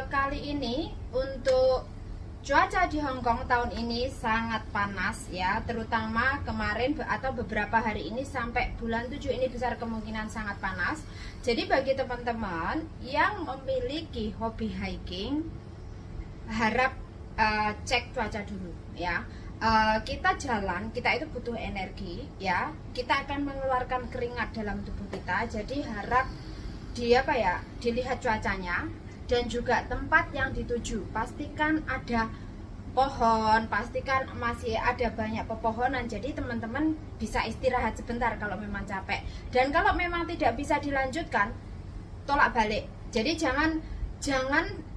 kali ini untuk cuaca di Hong Kong tahun ini sangat panas ya, terutama kemarin atau beberapa hari ini sampai bulan 7 ini besar kemungkinan sangat panas. Jadi bagi teman-teman yang memiliki hobi hiking, harap cek cuaca dulu ya. Kita jalan, kita itu butuh energi ya, kita akan mengeluarkan keringat dalam tubuh kita. Jadi harap dilihat cuacanya dan juga tempat yang dituju. Pastikan ada pohon, pastikan masih ada banyak pepohonan, jadi teman-teman bisa istirahat sebentar kalau memang capek. Dan kalau memang tidak bisa dilanjutkan, tolak balik. Jadi jangan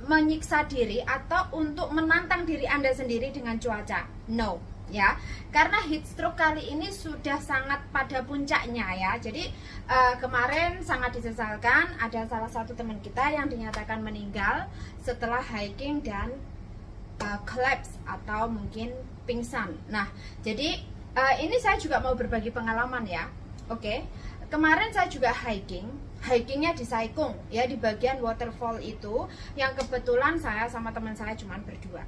menyiksa diri atau untuk menantang diri Anda sendiri dengan cuaca. No ya, karena heat stroke kali ini sudah sangat pada puncaknya ya. Jadi kemarin sangat disesalkan, ada salah satu teman kita yang dinyatakan meninggal setelah hiking dan collapse atau mungkin pingsan. Nah, jadi ini saya juga mau berbagi pengalaman ya. Oke. Kemarin saya juga hikingnya di Sai Kung ya, di bagian waterfall itu, yang kebetulan saya sama teman saya cuma berdua.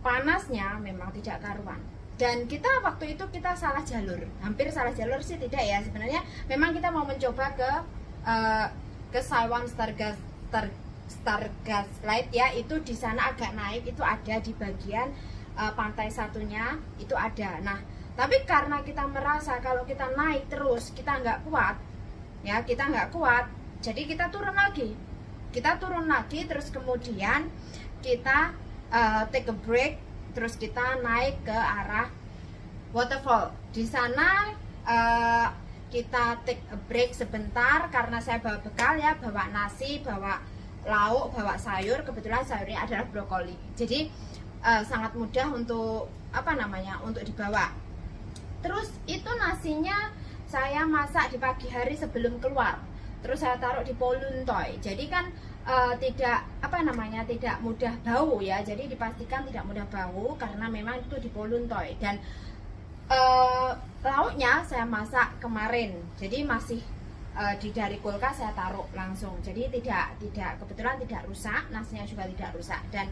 Panasnya memang tidak karuan, dan kita waktu itu kita salah jalur, hampir salah jalur sih tidak ya, sebenarnya memang kita mau mencoba ke Saiwan Stargazing Light ya, itu di sana agak naik, itu ada di bagian pantai satunya itu ada. Nah, tapi karena kita merasa kalau kita naik terus kita nggak kuat ya, jadi kita turun lagi, terus kemudian kita take a break, terus kita naik ke arah waterfall. Di sana kita take a break sebentar karena saya bawa bekal ya, bawa nasi, bawa lauk, bawa sayur. Kebetulan sayurnya adalah brokoli, jadi sangat mudah untuk untuk dibawa. Terus itu nasinya saya masak di pagi hari sebelum keluar, terus saya taruh di poluntoy. Jadi kan tidak mudah bau ya, jadi dipastikan tidak mudah bau karena memang itu di poluntoy. Dan lauknya saya masak kemarin, jadi masih dari kulkas saya taruh langsung, jadi kebetulan tidak rusak, nasinya juga tidak rusak. Dan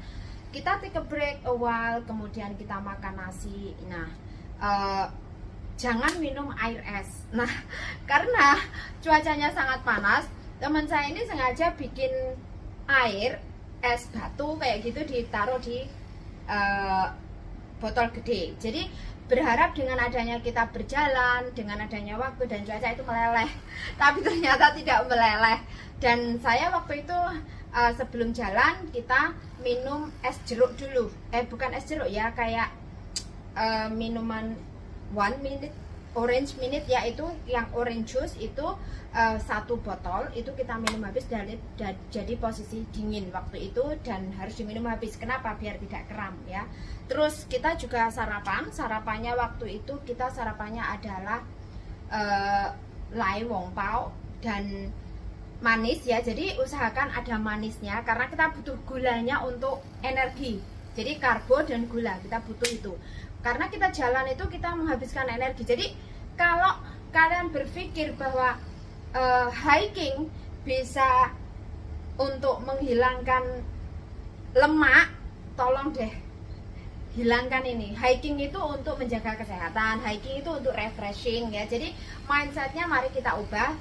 kita take a break a while, kemudian kita makan nasi. Nah, jangan minum air es. Nah, karena cuacanya sangat panas, teman saya ini sengaja bikin air es batu kayak gitu, ditaruh di botol gede. Jadi berharap dengan adanya kita berjalan, dengan adanya waktu dan cuaca itu meleleh, tapi ternyata tidak meleleh. Dan saya waktu itu sebelum jalan kita minum es jeruk dulu, bukan es jeruk ya, kayak minuman 1 minute orange minute, yaitu yang orange juice itu 1 botol itu kita minum habis, jadi posisi dingin waktu itu, dan harus diminum habis. Kenapa? Biar tidak kram ya. Terus kita juga sarapannya waktu itu kita sarapannya adalah lai wong pao dan manis ya, jadi usahakan ada manisnya karena kita butuh gulanya untuk energi. Jadi karbo dan gula kita butuh itu, karena kita jalan itu kita menghabiskan energi. Jadi kalau kalian berpikir bahwa hiking bisa untuk menghilangkan lemak, tolong deh hilangkan ini. Hiking itu untuk menjaga kesehatan, hiking itu untuk refreshing ya. Jadi mindsetnya mari kita ubah.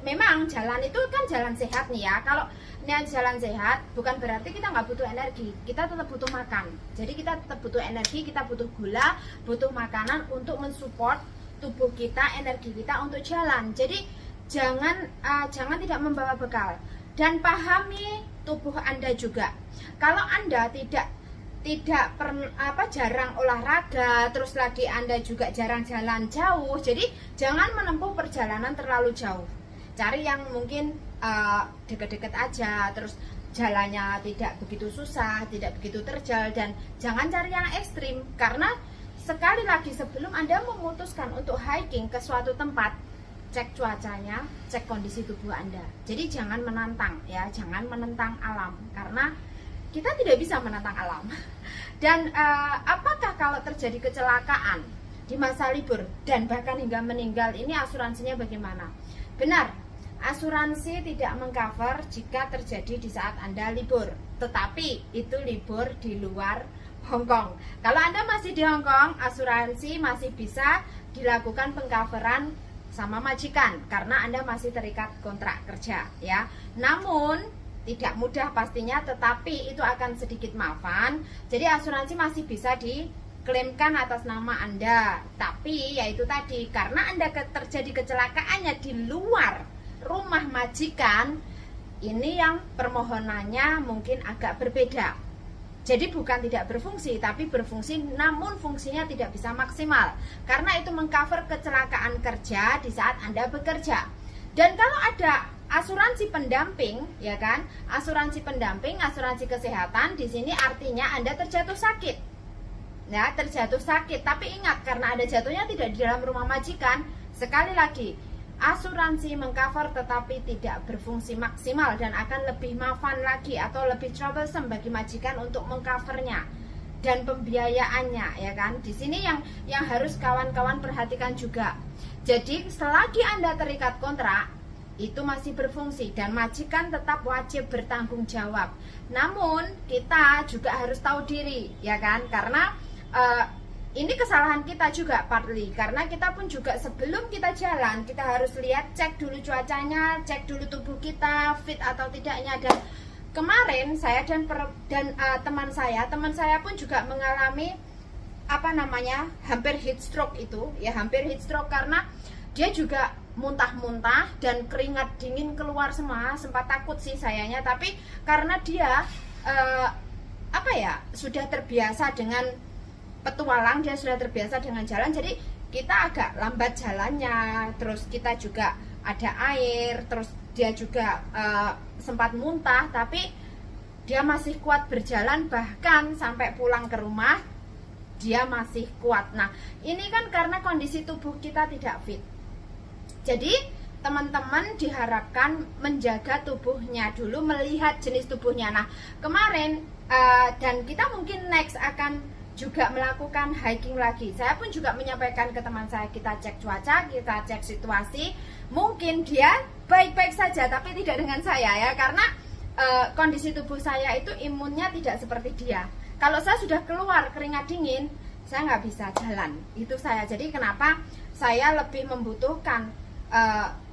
Memang jalan itu kan jalan sehat nih ya. Kalau niat jalan sehat bukan berarti kita nggak butuh energi, kita tetap butuh makan. Jadi kita tetap butuh energi, kita butuh gula, butuh makanan untuk mensupport tubuh kita, energi kita untuk jalan. Jadi jangan tidak membawa bekal, dan pahami tubuh Anda juga. Kalau Anda jarang olahraga, terus lagi Anda juga jarang jalan jauh, jadi jangan menempuh perjalanan terlalu jauh. Cari yang mungkin deket-deket aja, terus jalannya tidak begitu susah, tidak begitu terjal, dan jangan cari yang ekstrim. Karena sekali lagi, sebelum Anda memutuskan untuk hiking ke suatu tempat, cek cuacanya, cek kondisi tubuh Anda. Jadi jangan menantang ya, jangan menentang alam, karena kita tidak bisa menantang alam. Dan apakah kalau terjadi kecelakaan di masa libur dan bahkan hingga meninggal, ini asuransinya bagaimana? Benar, asuransi tidak mengcover jika terjadi di saat Anda libur, tetapi itu libur di luar Hong Kong. Kalau Anda masih di Hong Kong, asuransi masih bisa dilakukan pengcoveran sama majikan karena Anda masih terikat kontrak kerja ya. Namun tidak mudah pastinya, tetapi itu akan sedikit maafan. Jadi asuransi masih bisa diklaimkan atas nama Anda. Tapi yaitu tadi, karena Anda terjadi kecelakaannya di luar rumah majikan, ini yang permohonannya mungkin agak berbeda. Jadi bukan tidak berfungsi, tapi berfungsi namun fungsinya tidak bisa maksimal. Karena itu mengcover kecelakaan kerja di saat Anda bekerja. Dan kalau ada asuransi pendamping, ya kan? Asuransi pendamping, asuransi kesehatan di sini artinya Anda terjatuh sakit. Ya, terjatuh sakit, tapi ingat karena Anda jatuhnya tidak di dalam rumah majikan, sekali lagi asuransi mengcover tetapi tidak berfungsi maksimal dan akan lebih maafan lagi atau lebih troublesome bagi majikan untuk mengcovernya dan pembiayaannya, ya kan? Di sini yang harus kawan-kawan perhatikan juga. Jadi selagi Anda terikat kontrak itu masih berfungsi dan majikan tetap wajib bertanggung jawab. Namun kita juga harus tahu diri, ya kan? Karena ini kesalahan kita juga partly, karena kita pun juga sebelum kita jalan kita harus lihat, cek dulu cuacanya, cek dulu tubuh kita fit atau tidaknya. Dan kemarin saya dan teman saya pun juga mengalami hampir heat stroke itu ya, hampir heat stroke karena dia juga muntah-muntah dan keringat dingin keluar semua. Sempat takut sih sayanya, tapi karena dia sudah terbiasa dengan petualang, dia sudah terbiasa dengan jalan, jadi kita agak lambat jalannya. Terus kita juga ada air, terus dia juga sempat muntah, tapi dia masih kuat berjalan, bahkan sampai pulang ke rumah dia masih kuat. Nah, ini kan karena kondisi tubuh kita tidak fit. Jadi teman-teman diharapkan menjaga tubuhnya dulu, melihat jenis tubuhnya. Nah, kemarin dan kita mungkin next akan juga melakukan hiking lagi. Saya pun juga menyampaikan ke teman saya, kita cek cuaca, kita cek situasi. Mungkin dia baik-baik saja, tapi tidak dengan saya ya, karena kondisi tubuh saya itu imunnya tidak seperti dia. Kalau saya sudah keluar keringat dingin, saya nggak bisa jalan. Itu saya. Jadi kenapa saya lebih membutuhkan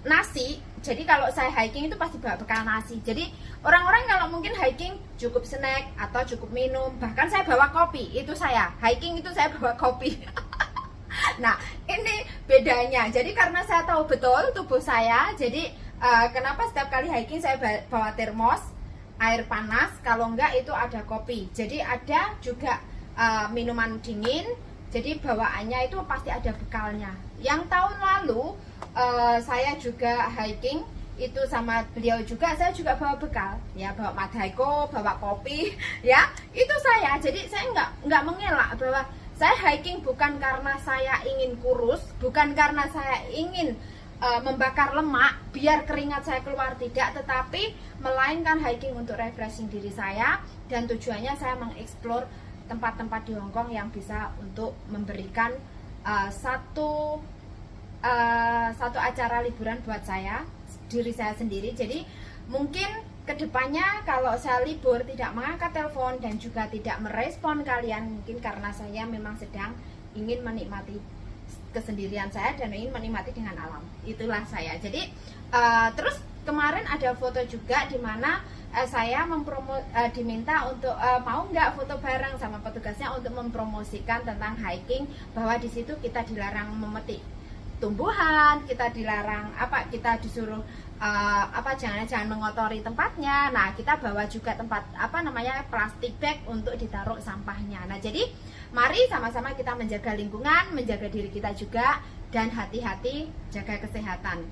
nasi. Jadi kalau saya hiking itu pasti bawa bekal nasi. Jadi orang-orang kalau mungkin hiking cukup snack atau cukup minum, bahkan saya bawa kopi. Itu saya hiking itu saya bawa kopi. Nah, ini bedanya. Jadi karena saya tahu betul tubuh saya, jadi kenapa setiap kali hiking saya bawa termos air panas, kalau enggak itu ada kopi. Jadi ada juga minuman dingin. Jadi bawaannya itu pasti ada bekalnya. Yang tahun lalu saya juga hiking itu sama beliau juga, saya juga bawa bekal ya, bawa madaiko, bawa kopi ya, itu saya. Jadi saya nggak mengelak bahwa saya hiking bukan karena saya ingin kurus, bukan karena saya ingin membakar lemak biar keringat saya keluar, tidak, tetapi melainkan hiking untuk refreshing diri saya, dan tujuannya saya mengeksplor tempat-tempat di Hong Kong yang bisa untuk memberikan satu acara liburan buat saya, diri saya sendiri. Jadi mungkin kedepannya kalau saya libur tidak mengangkat telepon dan juga tidak merespon kalian, mungkin karena saya memang sedang ingin menikmati kesendirian saya dan ingin menikmati dengan alam. Itulah saya. Jadi terus kemarin ada foto juga di mana saya diminta untuk mau nggak foto bareng sama petugasnya untuk mempromosikan tentang hiking, bahwa di situ kita dilarang memetik tumbuhan, kita dilarang kita disuruh jangan mengotori tempatnya. Nah, kita bawa juga tempat plastik bag untuk ditaruh sampahnya. Nah, jadi mari sama-sama kita menjaga lingkungan, menjaga diri kita juga, dan hati-hati jaga kesehatan.